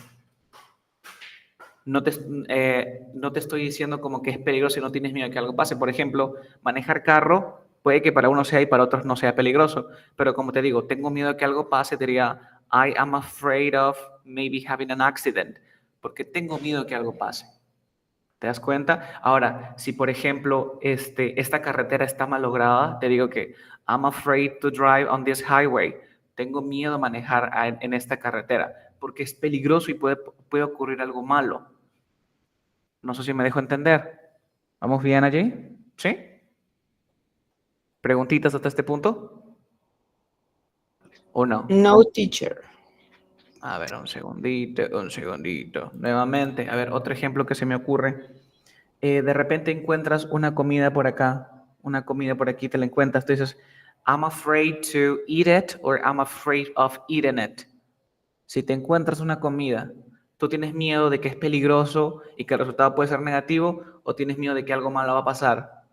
No te estoy diciendo como que es peligroso y no tienes miedo a que algo pase. Por ejemplo, manejar carro puede que para unos sea y para otros no sea peligroso. Pero como te digo, tengo miedo a que algo pase, te diría, I am afraid of maybe having an accident. Porque tengo miedo a que algo pase. ¿Te das cuenta? Ahora, si por ejemplo esta carretera está malograda, te digo que I'm afraid to drive on this highway. Tengo miedo a manejar en esta carretera porque es peligroso y puede ocurrir algo malo. No sé si me dejo entender. ¿Vamos bien allí? ¿Sí? ¿Preguntitas hasta este punto? ¿O no? No, teacher. A ver, un segundito. Nuevamente, a ver, otro ejemplo que se me ocurre. De repente encuentras una comida por acá, una comida por aquí, te la encuentras, tú dices, I'm afraid to eat it or I'm afraid of eating it. Si te encuentras una comida, ¿tú tienes miedo de que es peligroso y que el resultado puede ser negativo o tienes miedo de que algo malo va a pasar?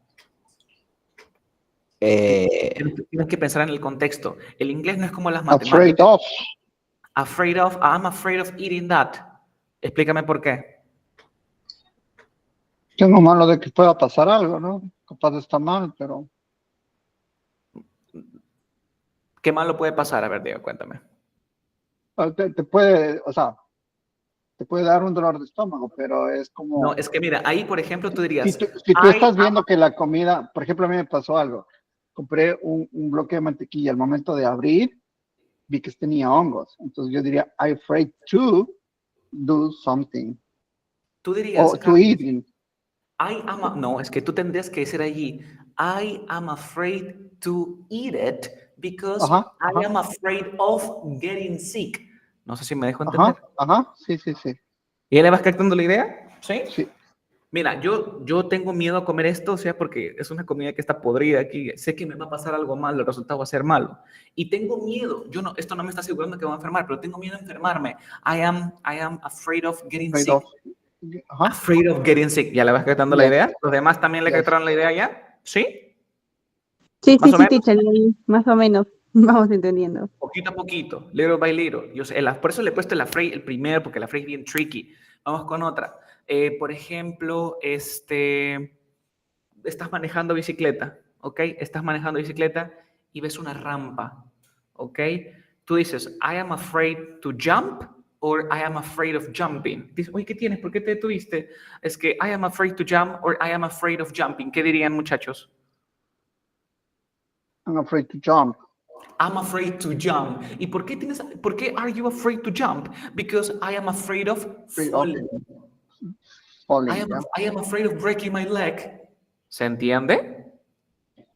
Tienes que pensar en el contexto. El inglés no es como las matemáticas. Afraid of. Afraid of, I'm afraid of eating that. Explícame por qué. Tengo malo de que pueda pasar algo, ¿no? Capaz está mal, pero ¿Qué malo puede pasar? A ver, Diego, cuéntame. te puede, o sea, te puede dar un dolor de estómago, pero es como... No, es que mira, ahí por ejemplo tú dirías... Si tú estás viendo que la comida, por ejemplo, a mí me pasó algo. Compré un bloque de mantequilla. Al momento de abrir, vi que tenía hongos. Entonces yo diría, I'm afraid to do something. Tú dirías... O to eating. No, es que tú tendrías que decir allí, I am afraid to eat it because I am afraid of getting sick. No sé si me dejo entender. Sí. ¿Y ya le vas captando la idea? Sí. Sí. Mira, yo tengo miedo a comer esto, o sea, porque es una comida que está podrida aquí. Sé que me va a pasar algo malo, el resultado va a ser malo. Y tengo miedo. Esto no me está asegurando que voy a enfermar, pero tengo miedo a enfermarme. I am afraid of getting sick. Afraid of getting sick. ¿Ya le vas captando la idea? ¿Los demás también le captaron la idea ya? ¿Sí? Sí, ¿Más o menos? teacher, más o menos. Vamos entendiendo. Poquito a poquito, little by little. Yo sé, por eso le he puesto el afraid el primero, porque el afraid es bien tricky. Vamos con otra. Por ejemplo, estás manejando bicicleta, ¿ok? Estás manejando bicicleta y ves una rampa, ¿ok? Tú dices, I am afraid to jump or I am afraid of jumping. Dices, oye, ¿qué tienes? ¿Por qué te detuviste? Es que I am afraid to jump or I am afraid of jumping. ¿Qué dirían, muchachos? I'm afraid to jump. I'm afraid to jump. ¿Y por qué are you afraid to jump? Because I am afraid of Afraid of falling. falling, I am afraid of breaking my leg. ¿Se entiende?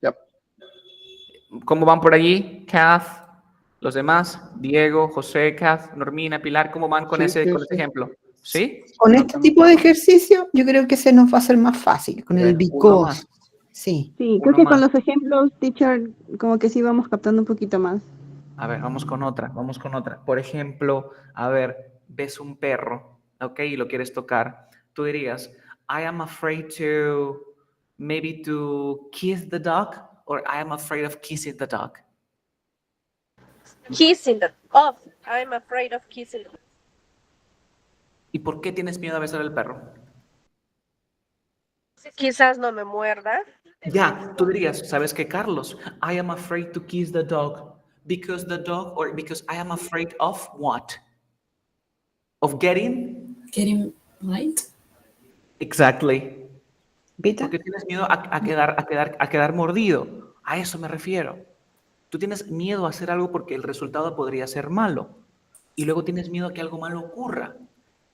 Yep. ¿Cómo van por allí? Kath, los demás, Diego, José, Kath, Normina, Pilar, ¿cómo van con Sí, ese sí. ejemplo? ¿Sí? Con este tipo de ejercicio, yo creo que se nos va a hacer más fácil, con A el ver, uno because. más. Sí. Sí, creo Uno que con más. los ejemplos, teacher, como que sí vamos captando un poquito más. A ver, vamos con otra. Por ejemplo, a ver, ves un perro, ¿ok? Y lo quieres tocar. Tú dirías, I am afraid maybe to kiss the dog, or I am afraid of kissing the dog. Kissing the off. I'm afraid of kissing. ¿Y por qué tienes miedo a besar al perro? Quizás no me muerda. Ya, tú dirías, ¿sabes qué, Carlos? I am afraid to kiss the dog because I am afraid of what? Of getting? Getting right? Exactly. ¿Viste? Porque tienes miedo a quedar mordido. A eso me refiero. Tú tienes miedo a hacer algo porque el resultado podría ser malo. Y luego tienes miedo a que algo malo ocurra.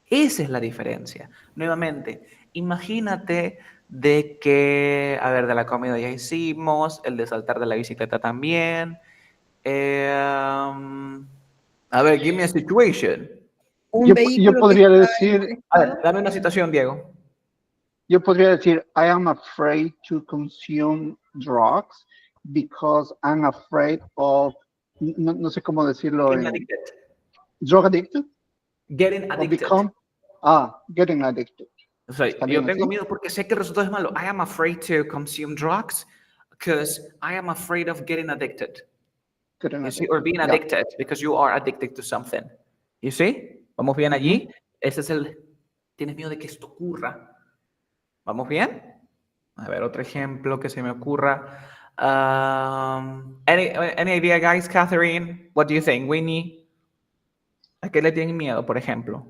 Esa es la diferencia. Nuevamente, imagínate de que, a ver, de la comida ya hicimos, el de saltar de la bicicleta también. A ver, give me a situation. Un Yo vehículo que podría está decir, A ver, dame una situación, Diego. yo podría decir, I am afraid to consume drugs because I'm afraid of, no sé cómo decirlo, Getting addicted. drug addicted Getting or addicted. getting addicted. O sea, ¿Está yo bien tengo así? miedo porque sé que el resultado es malo. I am afraid to consume drugs because I am afraid of getting addicted. Getting You see, addicted. or being Yeah. addicted because you are addicted to something. You see? ¿Vamos bien allí? Ese es tienes miedo de que esto ocurra. ¿Vamos bien? A ver, otro ejemplo que se me ocurra. Any idea, guys? Catherine, what do you think? Winnie, ¿a qué le tienen miedo, por ejemplo?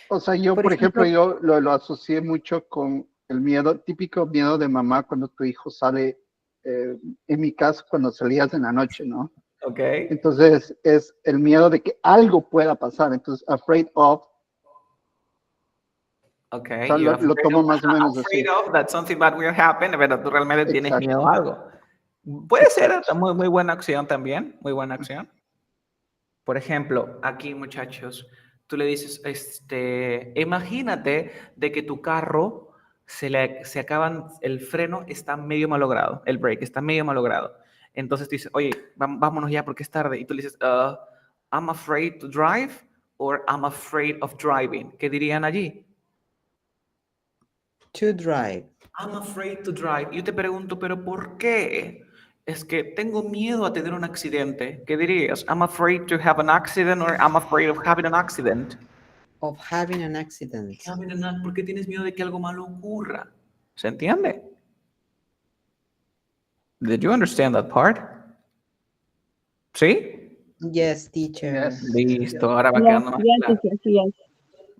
O sea, yo, por ejemplo, yo lo asocié mucho con el miedo, típico miedo de mamá cuando tu hijo sale, en mi caso, cuando salías en la noche, ¿no? Ok. Entonces, es el miedo de que algo pueda pasar. Entonces, afraid of, Okay, o sea, you're lo tomo más o menos afraid así. of that something bad will happen, pero tú realmente tienes Exacto. miedo a algo. Puede ser muy, muy buena acción también, muy buena acción. Por ejemplo, aquí, muchachos, tú le dices, imagínate de que tu carro se acaban, el freno está medio malogrado, el brake está medio malogrado. Entonces tú dices, oye, vámonos ya porque es tarde. Y tú le dices, I'm afraid to drive or I'm afraid of driving. ¿Qué dirían allí? To drive. I'm afraid to drive. Yo te pregunto, ¿pero por qué? Es que tengo miedo a tener un accidente. ¿Qué dirías? I'm afraid to have an accident or I'm afraid of having an accident. Of having an accident. ¿Por qué tienes miedo de que algo malo ocurra? ¿Se entiende? Did you understand that part? ¿Sí? Yes, teacher. Yes. Listo, ahora va Yes, quedando más yes, claro. teacher, yes.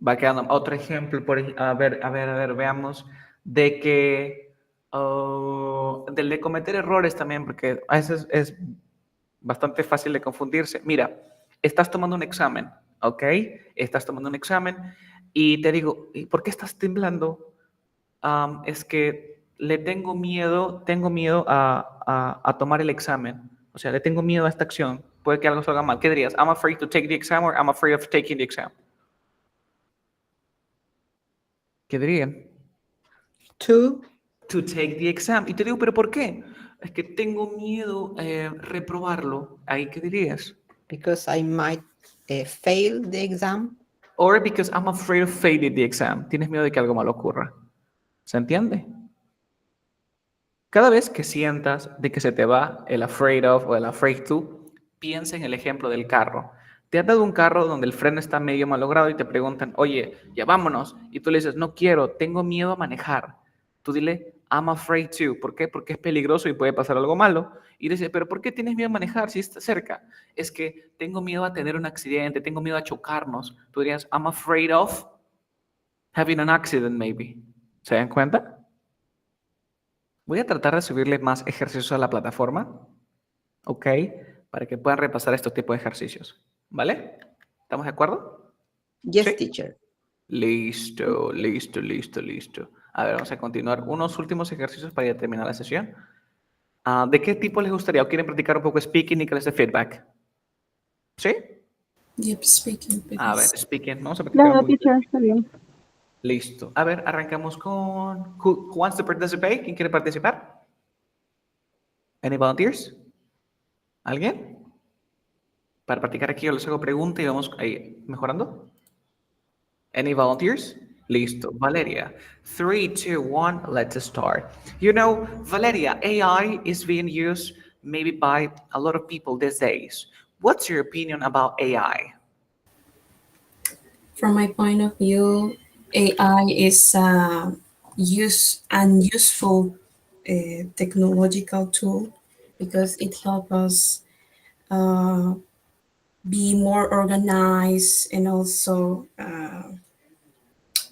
Va quedando otro ejemplo, a ver, veamos, de que, del de cometer errores también, porque a veces es bastante fácil de confundirse. Mira, estás tomando un examen, ¿ok? Estás tomando un examen y te digo, ¿y por qué estás temblando? Es que le tengo miedo a tomar el examen. O sea, le tengo miedo a esta acción. Puede que algo salga mal. ¿Qué dirías? I'm afraid to take the exam or I'm afraid of taking the exam. ¿Qué dirían? To take the exam. Y te digo, ¿pero por qué? Es que tengo miedo reprobarlo. ¿Ahí qué dirías? because I might fail the exam. Or because I'm afraid of failing the exam. Tienes miedo de que algo malo ocurra. ¿Se entiende? Cada vez que sientas de que se te va el afraid of o el afraid to, piensa en el ejemplo del carro. Te han dado un carro donde el freno está medio malogrado y te preguntan, oye, ya vámonos. Y tú le dices, no quiero, tengo miedo a manejar. Tú dile, I'm afraid to. ¿Por qué? Porque es peligroso y puede pasar algo malo. Y dice, pero ¿por qué tienes miedo a manejar si está cerca? Es que tengo miedo a tener un accidente, tengo miedo a chocarnos. Tú dirías, I'm afraid of having an accident maybe. ¿Se dan cuenta? Voy a tratar de subirle más ejercicios a la plataforma, ¿ok? para que puedan repasar estos tipos de ejercicios. ¿Vale? ¿Estamos de acuerdo? Yes, Sí. teacher. Listo. A ver, vamos a continuar. Unos últimos ejercicios para ya terminar la sesión. ¿De qué tipo les gustaría? ¿O quieren practicar un poco speaking y que les dé feedback? ¿Sí? Yep, speaking, A ver, please. speaking. Vamos a practicar un Claro, poquito. teacher, está bien. Listo. A ver, arrancamos con... Who wants to participate? ¿Quién quiere participar? Any volunteers? ¿Alguien? Para practicar aquí yo les hago pregunta y vamos ahí mejorando. Any volunteers? Listo. Valeria. 3, 2, 1, let's start. You know, Valeria, AI is being used maybe by a lot of people these days. What's your opinion about AI? From my point of view, AI is a useful technological tool because it helps us be more organized, and also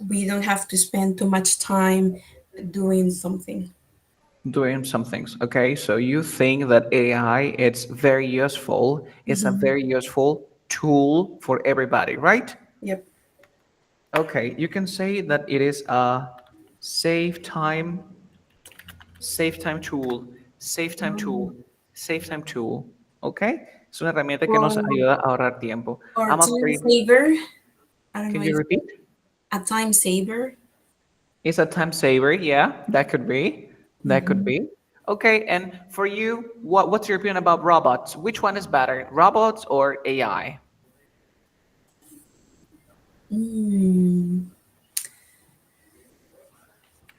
we don't have to spend too much time doing something. Doing some things. Okay, so you think that AI it's very useful. It's a very useful tool for everybody, right? Yep. Okay, you can say that it is a save time tool, save time tool. Okay, es una herramienta que nos Or- ayuda a ahorrar tiempo. Or I'm time afraid. saver. I don't Can know. you If repeat? a time saver. It's a time saver. Yeah, that could be. That could be. Okay, and for you, what's your opinion about robots? Which one is better, robots or AI?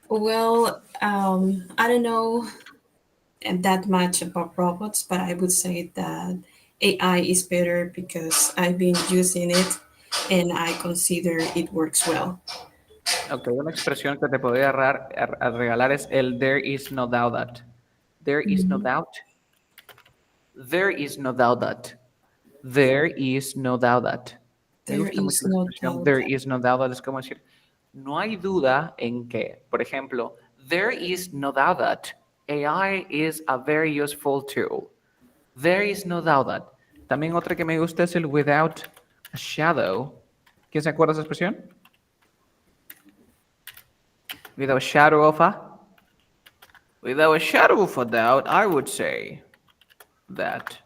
Well, I don't know that much about robots, but I would say that AI is better because I've been using it and I consider it works well. Okay, una expresión que te podría regalar es el there is no doubt that. There is no doubt. There is no doubt that. There is no doubt that. Me There gusta mucho is la no expresión doubt there that. is no doubt that. Es como decir, no hay duda en que, por ejemplo, there is no doubt that AI is a very useful tool. There is no doubt that. También otra que me gusta es el without a shadow. ¿Quién se acuerda de esa expresión? Without a shadow of a... Without a shadow of a doubt, I would say that.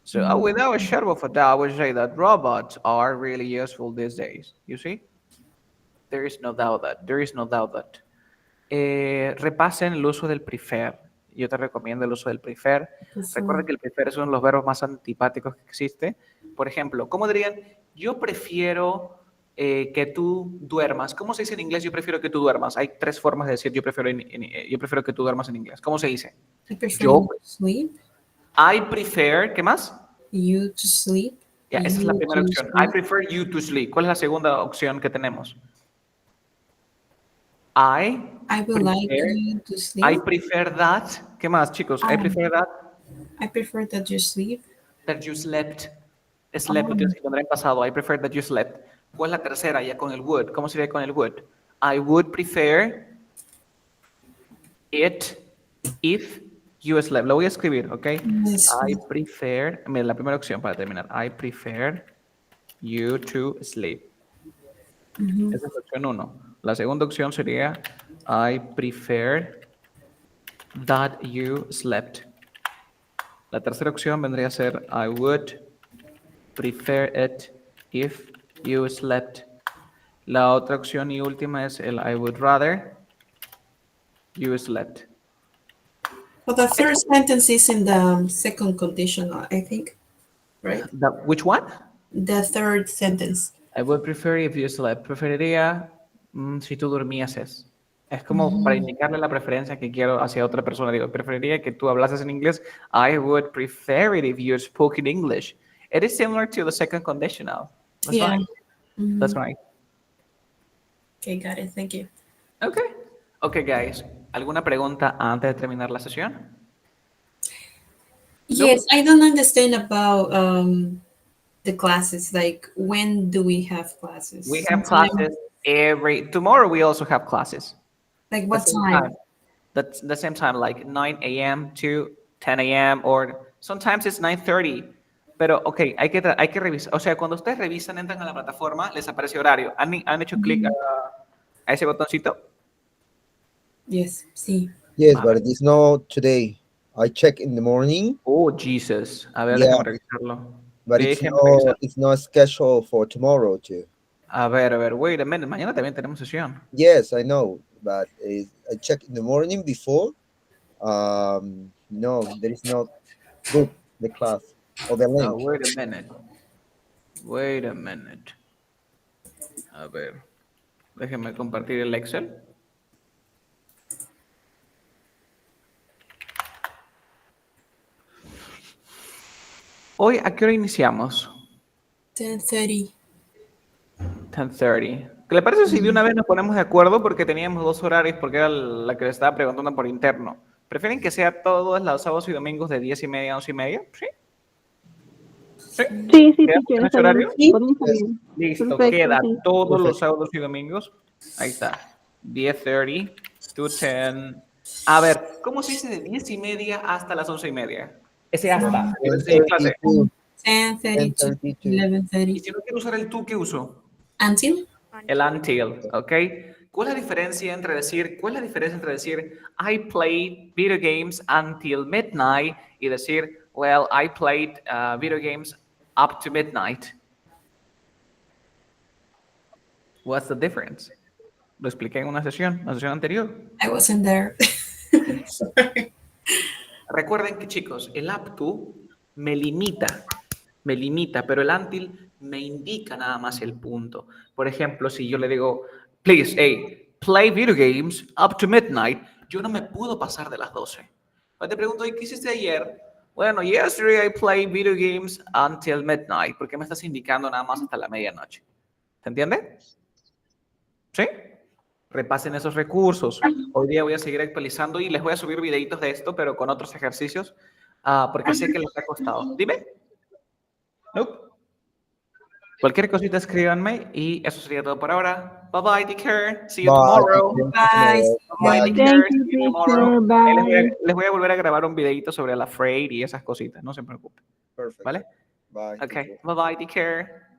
So without a shadow of a doubt, I would say that robots are really useful these days. You see? There is no doubt that. There is no doubt that. Repasen el uso del prefer. Yo te recomiendo el uso del prefer. Recuerda que el prefer es uno de los verbos más antipáticos que existe. Por ejemplo, ¿cómo dirían? Yo prefiero que tú duermas. ¿Cómo se dice en inglés? Yo prefiero que tú duermas. Hay 3 formas de decir yo prefiero que tú duermas en inglés. ¿Cómo se dice? I prefer Yo- you to sleep. I prefer, ¿qué más? You to sleep. Ya, esa es la You primera to opción. I sleep. prefer you to sleep. ¿Cuál es la segunda opción que tenemos? I I would like prefer- you to I sleep. prefer that. ¿Qué más, chicos? I prefer that I prefer that you sleep. you slept. Slept lo tienes que poner en pasado. I prefer that you slept. ¿Cuál es la tercera? Ya con el would. ¿Cómo sería con el would? I would prefer it if you slept. Lo voy a escribir, ¿ok? Yes. I prefer, mira, la primera opción para terminar. I prefer you to sleep. Esa es la opción 1. La segunda opción sería I prefer that you slept. La tercera opción vendría a ser I would prefer it if you slept. La otra opción y última es el I would rather you slept. Well, the third sentence is in the second conditional, I think, right? Which one? The third sentence. I would prefer if you slept. Preferiría si tú durmieses. Es como para indicarle la preferencia que quiero hacia otra persona. Digo, preferiría que tú hablases en inglés. I would prefer it if you spoke in English. It is similar to the second conditional. That's Yeah. right. That's right. Okay, got it. Thank you. Okay. Okay, guys. ¿Alguna pregunta antes de terminar la sesión? Yes, I don't understand about the classes. Like, when do we have classes? We have Sometime- classes tomorrow we also have classes. Like, what The same time? That's the same time, like 9 a.m. to 10 a.m. or Sometimes it's 9:30. Pero, ok, hay que revisar. O sea, cuando ustedes revisan, entran a la plataforma, les aparece horario. ¿Han hecho clic a ese botoncito? Yes, sí. Yes, A but it's not today. I check in the morning, Oh, Jesus. A ver, Yeah. déjame revisarlo. but Déjeme revisar. it's not scheduled for tomorrow too. A ver, wait a minute. Mañana también tenemos sesión. Yes, I know, but I check in the morning before. No, there is not book the class or the link. Wait a minute. Wait a minute. A ver. Déjeme compartir el Excel. Hoy, ¿a qué hora iniciamos? 10:30. 10:30. ¿Qué le parece si de una vez nos ponemos de acuerdo? Porque teníamos 2 horarios, porque era la que le estaba preguntando por interno. ¿Prefieren que sea todos los sábados y domingos de 10:30 a 11:30? ¿Sí? ¿Sí? Sí, sí, ¿Queda teacher, en ese está bien. horario? Por mí está bien. Listo, Perfecto, queda sí. todos los Perfecto. sábados y domingos. Ahí está. 10:30 to 10. A ver, ¿cómo se dice de 10:30 hasta las 11:30? Ese hasta. que es en clase. 10:30 to 10:32. Y 11:30. si no quiero usar el tú, ¿qué uso? Until? El until, ¿ok? ¿Cuál es la diferencia entre decir I played video games until midnight y decir, well, I played video games up to midnight? What's the difference? Lo expliqué en una sesión anterior. I wasn't there. Sorry. Recuerden que, chicos, el up to me limita, pero el until me indica nada más el punto. Por ejemplo, si yo le digo, please, hey, play video games up to midnight, yo no me puedo pasar de las 12. Cuando te pregunto, ¿qué hiciste ayer? Bueno, yesterday I played video games until midnight, porque me estás indicando nada más hasta la medianoche. ¿Se entiende? ¿Sí? Repasen esos recursos. Hoy día voy a seguir actualizando y les voy a subir videitos de esto, pero con otros ejercicios, porque sé que les ha costado. Dime. Nope. Cualquier cosita escríbanme y eso sería todo por ahora. Bye bye, take care. See you tomorrow. Bye. Bye, take care. Thank you, See you tomorrow. teacher. Bye. Les voy a volver a grabar un videito sobre la Freire y esas cositas. No se preocupen. Perfect. ¿Vale? Bye. Okay. Bye bye, take care.